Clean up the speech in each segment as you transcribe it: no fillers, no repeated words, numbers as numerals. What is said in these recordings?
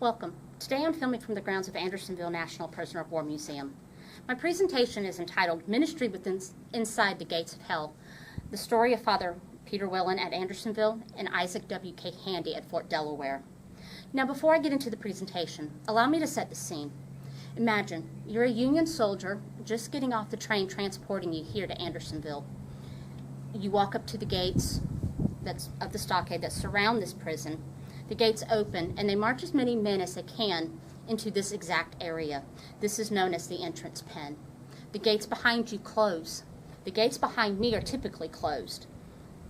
Welcome. Today I'm filming from the grounds of Andersonville National Prisoner of War Museum. My presentation is entitled Ministry Inside the Gates of Hell, the story of Father Peter Whelan at Andersonville and Isaac W.K. Handy at Fort Delaware. Now before I get into the presentation, allow me to set the scene. Imagine, you're a Union soldier just getting off the train transporting you here to Andersonville. You walk up to the gates of the stockade that surround this prison. The gates open, and they march as many men as they can into this exact area. This is known as the entrance pen. The gates behind you close. The gates behind me are typically closed.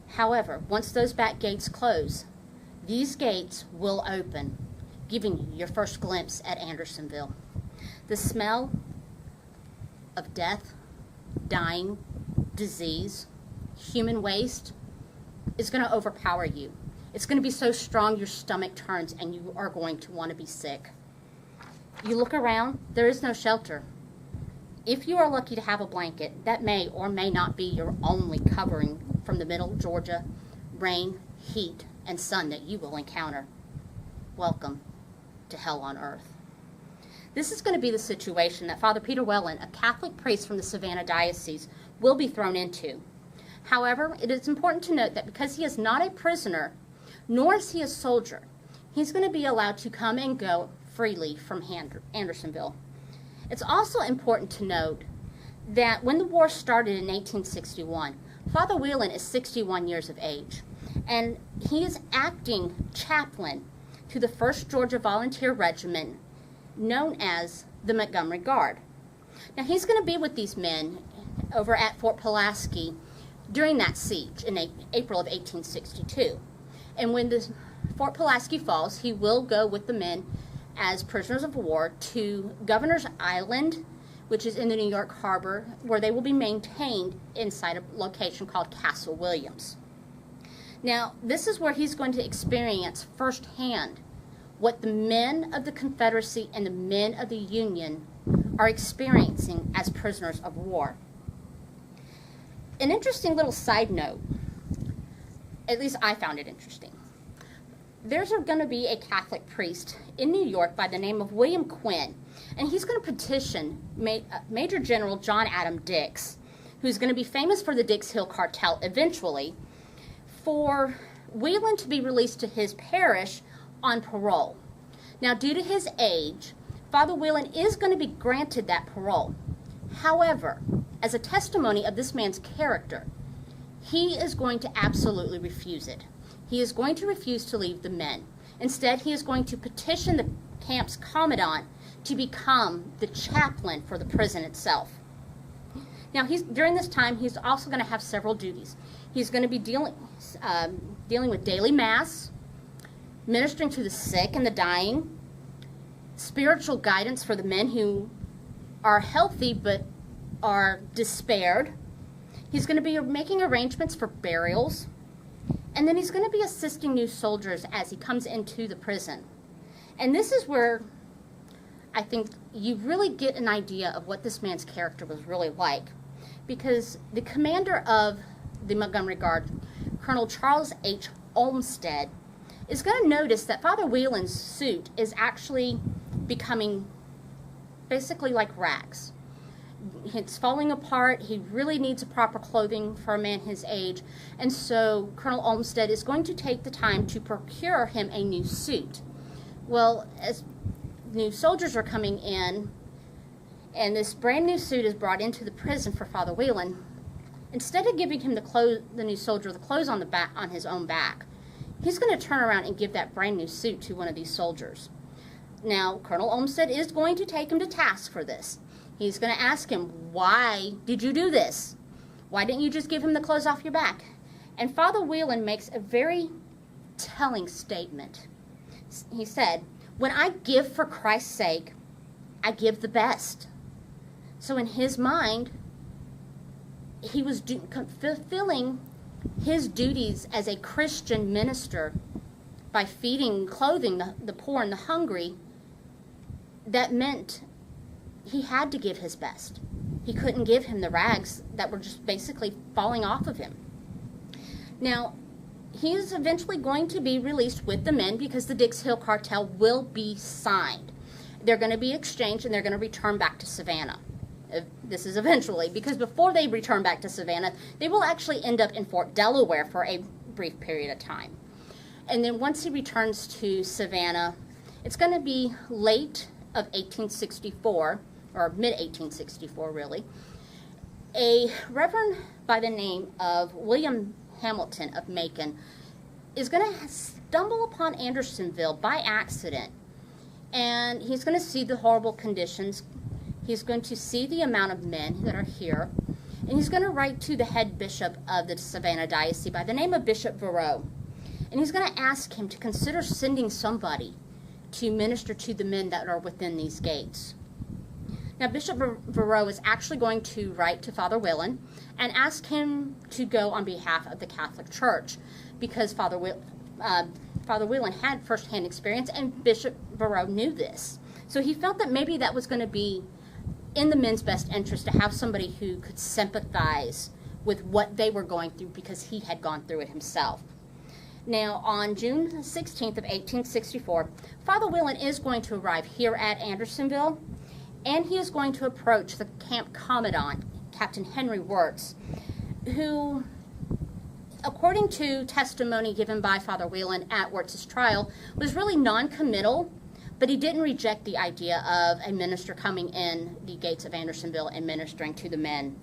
However, once those back gates close, these gates will open, giving you your first glimpse at Andersonville. The smell of death, dying, disease, human waste is going to overpower you. It's going to be so strong your stomach turns and you are going to want to be sick. You look around, there is no shelter. If you are lucky to have a blanket, that may or may not be your only covering from the middle Georgia rain, heat, and sun that you will encounter. Welcome to hell on earth. This is going to be the situation that Father Peter Whelan, a Catholic priest from the Savannah Diocese, will be thrown into. However, it is important to note that because he is not a prisoner, nor is he a soldier, he's going to be allowed to come and go freely from Andersonville. It's also important to note that when the war started in 1861, Father Whelan is 61 years of age, and he is acting chaplain to the 1st Georgia Volunteer Regiment, known as the Montgomery Guard. Now, he's going to be with these men over at Fort Pulaski during that siege in April of 1862. And when the Fort Pulaski falls, he will go with the men as prisoners of war to Governor's Island, which is in the New York Harbor, where they will be maintained inside a location called Castle Williams. Now, this is where he's going to experience firsthand what the men of the Confederacy and the men of the Union are experiencing as prisoners of war. An interesting little side note, at least I found it interesting. There's going to be a Catholic priest in New York by the name of William Quinn, and he's going to petition Major General John Adam Dix, who's going to be famous for the Dix Hill Cartel eventually, for Whelan to be released to his parish on parole. Now, due to his age, Father Whelan is going to be granted that parole. However, as a testimony of this man's character, he is going to absolutely refuse it. He is going to refuse to leave the men. Instead, he is going to petition the camp's commandant to become the chaplain for the prison itself. Now, during this time, he's also going to have several duties. He's going to be dealing with daily mass, ministering to the sick and the dying, spiritual guidance for the men who are healthy but are despaired. He's going to be making arrangements for burials, and then he's going to be assisting new soldiers as he comes into the prison. And this is where I think you really get an idea of what this man's character was really like, because the commander of the Montgomery Guard, Colonel Charles H. Olmsted, is going to notice that Father Whelan's suit is actually becoming basically like rags. It's falling apart. He really needs a proper clothing for a man his age. And so Colonel Olmsted is going to take the time to procure him a new suit. Well, as new soldiers are coming in, and this brand new suit is brought into the prison for Father Whelan, instead of giving him the new soldier the clothes on his own back, he's going to turn around and give that brand new suit to one of these soldiers. Now, Colonel Olmsted is going to take him to task for this. He's going to ask him, why did you do this? Why didn't you just give him the clothes off your back? And Father Whelan makes a very telling statement. He said, when I give for Christ's sake, I give the best. So in his mind, he was fulfilling his duties as a Christian minister by feeding and clothing the poor and the hungry. That meant he had to give his best. He couldn't give him the rags that were just basically falling off of him. Now, he is eventually going to be released with the men because the Dix Hill Cartel will be signed. They're going to be exchanged and they're going to return back to Savannah. This is eventually, because before they return back to Savannah, they will actually end up in Fort Delaware for a brief period of time. And then once he returns to Savannah, it's going to be late of 1864, or mid-1864 really. A reverend by the name of William Hamilton of Macon is going to stumble upon Andersonville by accident, and he's going to see the horrible conditions. He's going to see the amount of men that are here, and he's going to write to the head bishop of the Savannah Diocese by the name of Bishop Verreau, and he's going to ask him to consider sending somebody to minister to the men that are within these gates. Now, Bishop Verreau is actually going to write to Father Whelan and ask him to go on behalf of the Catholic Church, because Father Whelan had firsthand experience, and Bishop Verreau knew this. So he felt that maybe that was going to be in the men's best interest to have somebody who could sympathize with what they were going through, because he had gone through it himself. Now, on June 16th of 1864, Father Whelan is going to arrive here at Andersonville, and he is going to approach the camp commandant, Captain Henry Wirtz, who, according to testimony given by Father Whelan at Wirtz's trial, was really non-committal, but he didn't reject the idea of a minister coming in the gates of Andersonville and ministering to the men.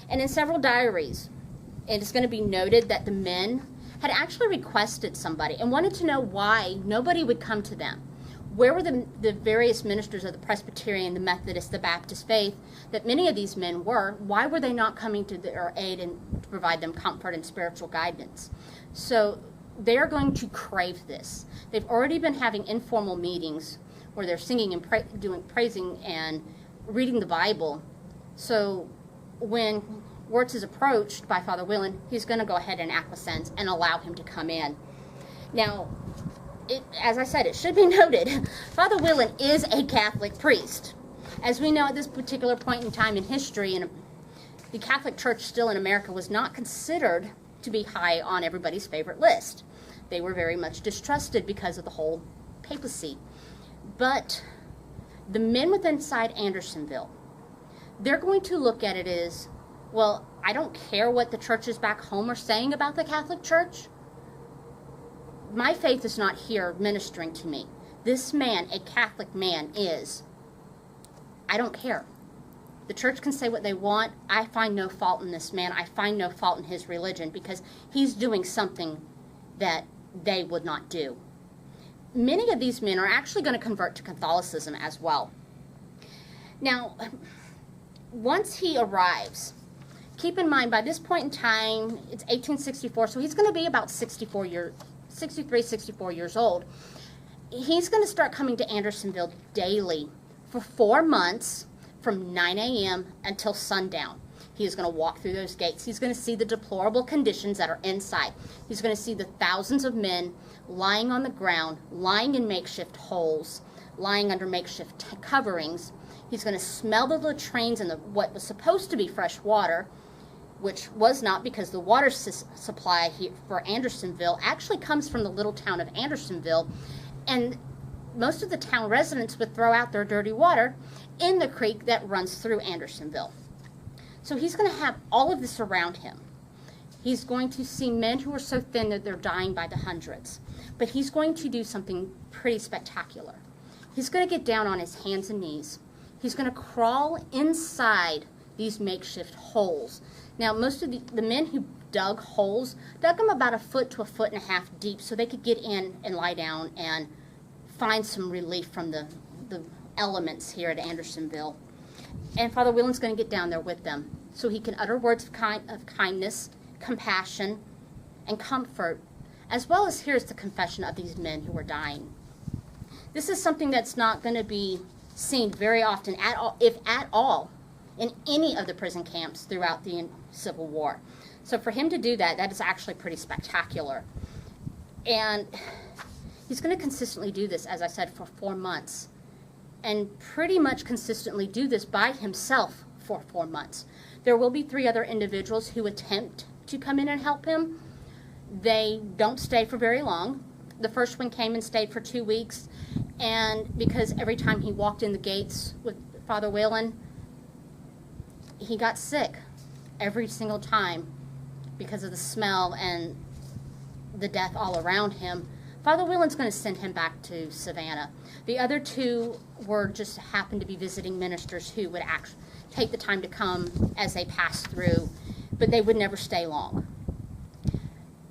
And in several diaries, it is going to be noted that the men had actually requested somebody and wanted to know why nobody would come to them. Where were the various ministers of the Presbyterian, the Methodist, the Baptist faith that many of these men were? Why were they not coming to their aid and to provide them comfort and spiritual guidance? So they are going to crave this. They've already been having informal meetings where they're singing and doing praising and reading the Bible. So when Wirtz is approached by Father Whelan, he's going to go ahead and acquiesce and allow him to come in. Now, as I said, it should be noted, Father Whelan is a Catholic priest. As we know, at this particular point in time in history, and the Catholic Church still in America was not considered to be high on everybody's favorite list. They were very much distrusted because of the whole papacy. But the men within inside Andersonville, they're going to look at it as, well, I don't care what the churches back home are saying about the Catholic Church. My faith is not here ministering to me. This man, a Catholic man, is. I don't care. The church can say what they want. I find no fault in this man. I find no fault in his religion, because he's doing something that they would not do. Many of these men are actually going to convert to Catholicism as well. Now, once he arrives, keep in mind, by this point in time, it's 1864, so he's going to be about 63, 64 years old. He's going to start coming to Andersonville daily for 4 months from 9 a.m. until sundown. He is going to walk through those gates. He's going to see the deplorable conditions that are inside. He's going to see the thousands of men lying on the ground, lying in makeshift holes, lying under makeshift coverings. He's going to smell the latrines and what was supposed to be fresh water, which was not, because the water supply here for Andersonville actually comes from the little town of Andersonville, and most of the town residents would throw out their dirty water in the creek that runs through Andersonville. So he's going to have all of this around him. He's going to see men who are so thin that they're dying by the hundreds. But he's going to do something pretty spectacular. He's going to get down on his hands and knees. He's going to crawl inside these makeshift holes. Now, most of the men who dug holes dug them about 1 foot to 1.5 feet deep, so they could get in and lie down and find some relief from the elements here at Andersonville. And Father Whelan's going to get down there with them so he can utter words of kindness, compassion, and comfort, as well as here's the confession of these men who are dying. This is something that's not going to be seen very often, at all, if at all, in any of the prison camps throughout the Civil War. So for him to do that, that is actually pretty spectacular. And he's going to consistently do this, as I said, for 4 months. And pretty much consistently do this by himself for 4 months. There will be 3 other individuals who attempt to come in and help him. They don't stay for very long. The first one came and stayed for 2 weeks, and because every time he walked in the gates with Father Whelan, he got sick every single time because of the smell and the death all around him. Father Whelan's going to send him back to Savannah. The other two were just happened to be visiting ministers who would actually take the time to come as they passed through, but they would never stay long.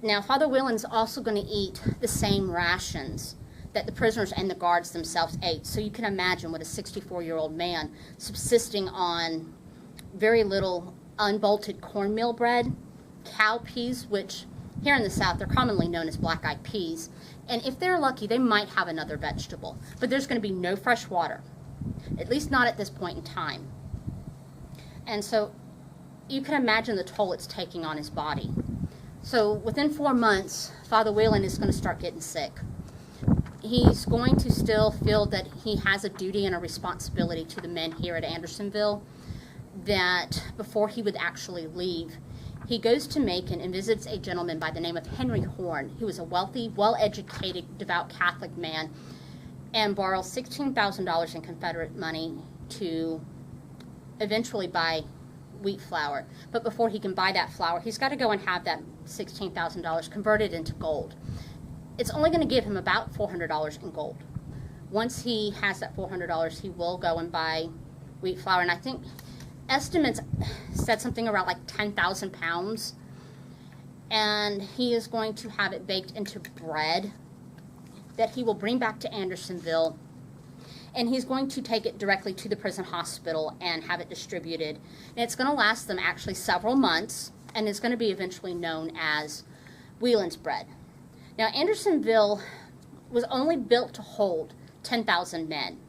Now, Father Whelan's also going to eat the same rations that the prisoners and the guards themselves ate. So you can imagine what a 64-year-old man subsisting on very little unbolted cornmeal bread, cow peas, which here in the South they're commonly known as black-eyed peas, and if they're lucky they might have another vegetable, but there's going to be no fresh water, at least not at this point in time. And so you can imagine the toll it's taking on his body. So within 4 months, Father Whelan is going to start getting sick. He's going to still feel that he has a duty and a responsibility to the men here at Andersonville, that before he would actually leave, he goes to Macon and visits a gentleman by the name of Henry Horn, who was a wealthy, well-educated, devout Catholic man, and borrows $16,000 in Confederate money to eventually buy wheat flour. But before he can buy that flour, he's got to go and have that $16,000 converted into gold. It's only going to give him about $400 in gold. Once he has that $400, he will go and buy wheat flour, and I think estimates said something around like 10,000 pounds, and he is going to have it baked into bread that he will bring back to Andersonville, and he's going to take it directly to the prison hospital and have it distributed. And it's going to last them actually several months, and it's going to be eventually known as Whelan's bread. Now, Andersonville was only built to hold 10,000 men,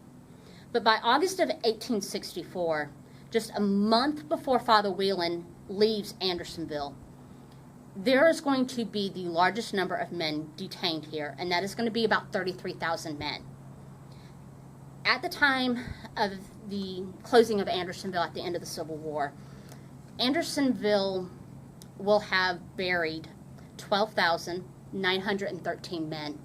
but by August of 1864, just a month before Father Whelan leaves Andersonville, there is going to be the largest number of men detained here, and that is going to be about 33,000 men. At the time of the closing of Andersonville at the end of the Civil War, Andersonville will have buried 12,913 men.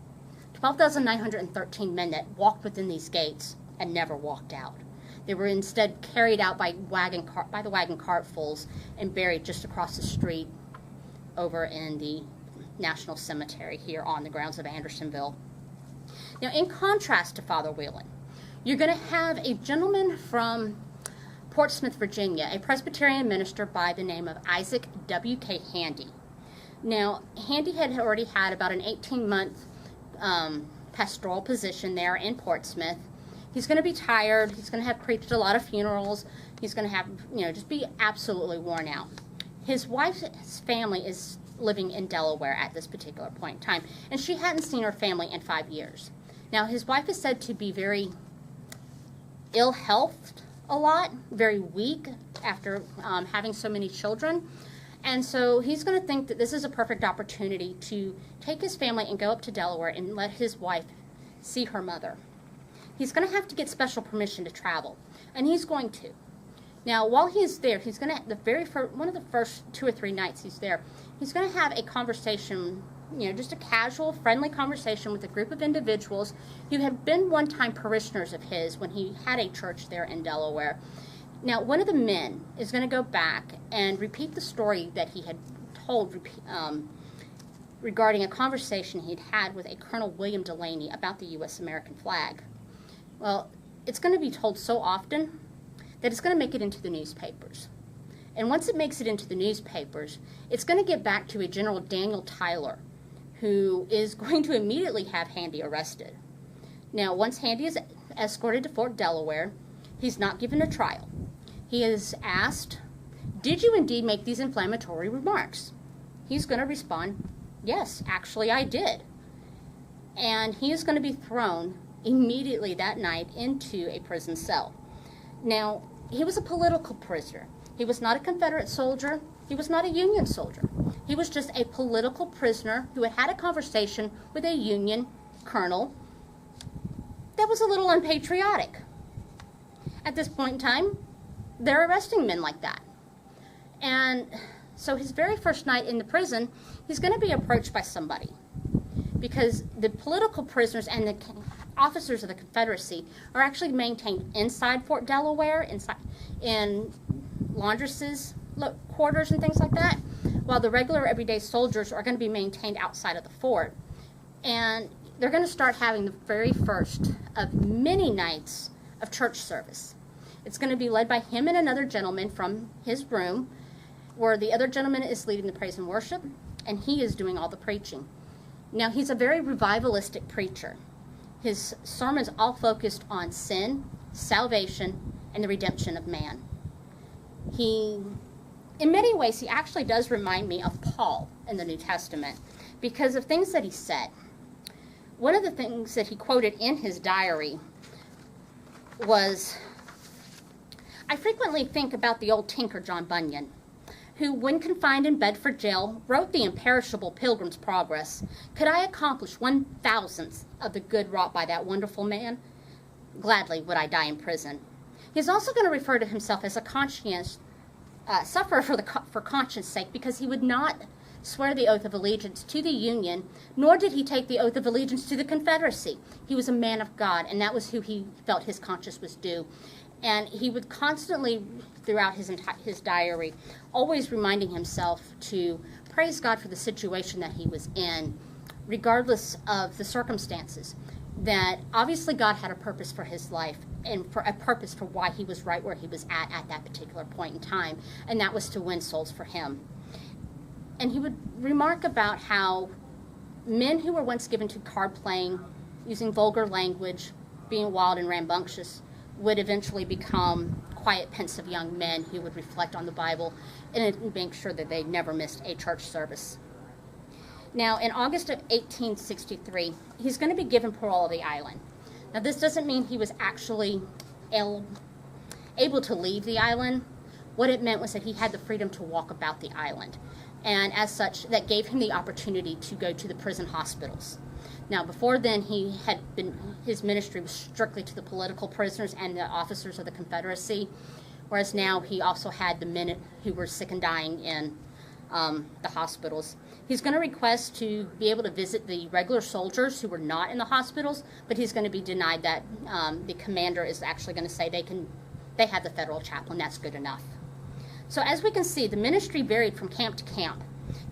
12,913 men that walked within these gates and never walked out. They were instead carried out by the wagon cartfuls and buried just across the street over in the National Cemetery here on the grounds of Andersonville. Now, in contrast to Father Whelan, you're going to have a gentleman from Portsmouth, Virginia, a Presbyterian minister by the name of Isaac W.K. Handy. Now, Handy had already had about an 18-month pastoral position there in Portsmouth. He's going to be tired. He's going to have preached a lot of funerals. He's going to have, just be absolutely worn out. His wife's family is living in Delaware at this particular point in time, and she hadn't seen her family in 5 years. Now, his wife is said to be very ill-healthed a lot, very weak after having so many children. And so he's going to think that this is a perfect opportunity to take his family and go up to Delaware and let his wife see her mother. He's going to have to get special permission to travel, and he's going to. Now, while he's there, he's going to, one of the first 2 or 3 nights he's there, he's going to have a conversation, just a casual, friendly conversation with a group of individuals who had been one-time parishioners of his when he had a church there in Delaware. Now, one of the men is going to go back and repeat the story that he had told regarding a conversation he'd had with a Colonel William Delaney about the U.S. American flag. Well, it's going to be told so often that it's going to make it into the newspapers. And once it makes it into the newspapers, it's going to get back to a General Daniel Tyler, who is going to immediately have Handy arrested. Now, once Handy is escorted to Fort Delaware, he's not given a trial. He is asked, "Did you indeed make these inflammatory remarks?" He's going to respond, "Yes, actually I did." And he is going to be thrown immediately that night into a prison cell. Now, he was a political prisoner. He was not a Confederate soldier. He was not a Union soldier. He was just a political prisoner who had had a conversation with a Union colonel that was a little unpatriotic. At this point in time, they're arresting men like that. And so his very first night in the prison, he's going to be approached by somebody, because the political prisoners and the officers of the Confederacy are actually maintained inside Fort Delaware, in laundresses' quarters and things like that, while the regular everyday soldiers are going to be maintained outside of the fort. And they're going to start having the very first of many nights of church service. It's going to be led by him and another gentleman from his room, where the other gentleman is leading the praise and worship, and he is doing all the preaching. Now, he's a very revivalistic preacher. His sermons all focused on sin, salvation, and the redemption of man. In many ways, he actually does remind me of Paul in the New Testament because of things that he said. One of the things that he quoted in his diary was, "I frequently think about the old tinker John Bunyan, who, when confined in Bedford jail, wrote the imperishable Pilgrim's Progress. Could I accomplish 1/1000th of the good wrought by that wonderful man? Gladly would I die in prison." He's also going to refer to himself as a conscience sufferer for conscience sake, because he would not swear the oath of allegiance to the Union, nor did he take the oath of allegiance to the Confederacy. He was a man of God, and that was who he felt his conscience was due. And he would constantly, throughout his diary, always reminding himself to praise God for the situation that he was in, regardless of the circumstances. That obviously God had a purpose for his life, and for a purpose for why he was right where he was at that particular point in time, and that was to win souls for him. And he would remark about how men who were once given to card playing, using vulgar language, being wild and rambunctious, would eventually become quiet, pensive young men who would reflect on the Bible and make sure that they never missed a church service. Now, in August of 1863, he's going to be given parole of the island. Now, this doesn't mean he was actually able to leave the island. What it meant was that he had the freedom to walk about the island. And as such, that gave him the opportunity to go to the prison hospitals. Now, before then, his ministry was strictly to the political prisoners and the officers of the Confederacy, whereas now he also had the men who were sick and dying in the hospitals. He's going to request to be able to visit the regular soldiers who were not in the hospitals, but he's going to be denied that. The commander is actually going to say they have the federal chaplain, that's good enough. So as we can see, the ministry varied from camp to camp.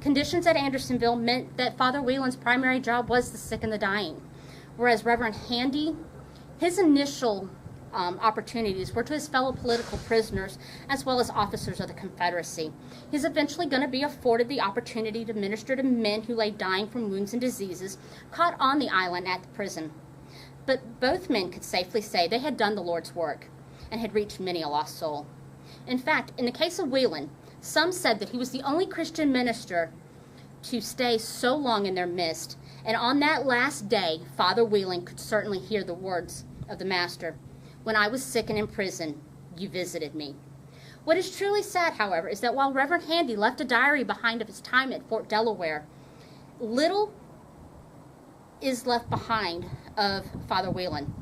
Conditions at Andersonville meant that Father Whelan's primary job was the sick and the dying, whereas Reverend Handy, his initial opportunities were to his fellow political prisoners as well as officers of the Confederacy. He's eventually going to be afforded the opportunity to minister to men who lay dying from wounds and diseases caught on the island at the prison. But both men could safely say they had done the Lord's work and had reached many a lost soul. In fact, in the case of Whelan, some said that he was the only Christian minister to stay so long in their midst, and on that last day, Father Whelan could certainly hear the words of the Master, "When I was sick and in prison, you visited me." What is truly sad, however, is that while Reverend Handy left a diary behind of his time at Fort Delaware, little is left behind of Father Whelan.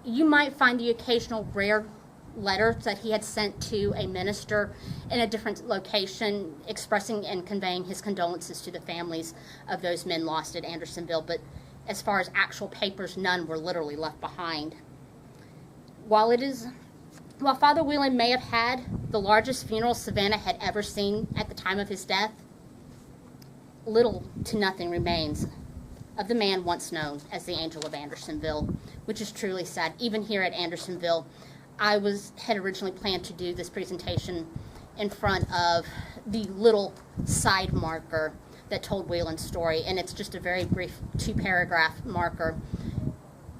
You might find the occasional rare letter that he had sent to a minister in a different location expressing and conveying his condolences to the families of those men lost at Andersonville, but as far as actual papers, none were literally left behind. While Father Whelan may have had the largest funeral Savannah had ever seen at the time of his death, little to nothing remains of the man once known as the Angel of Andersonville, which is truly sad. Even here at Andersonville, I had originally planned to do this presentation in front of the little side marker that told Whelan's story, and it's just a very brief 2-paragraph marker,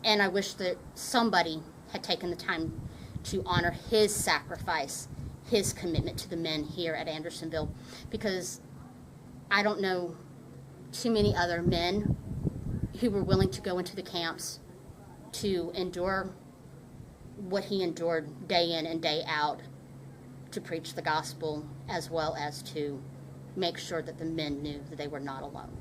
and I wish that somebody had taken the time to honor his sacrifice, his commitment to the men here at Andersonville, because I don't know too many other men who were willing to go into the camps to endure what he endured day in and day out to preach the gospel, as well as to make sure that the men knew that they were not alone.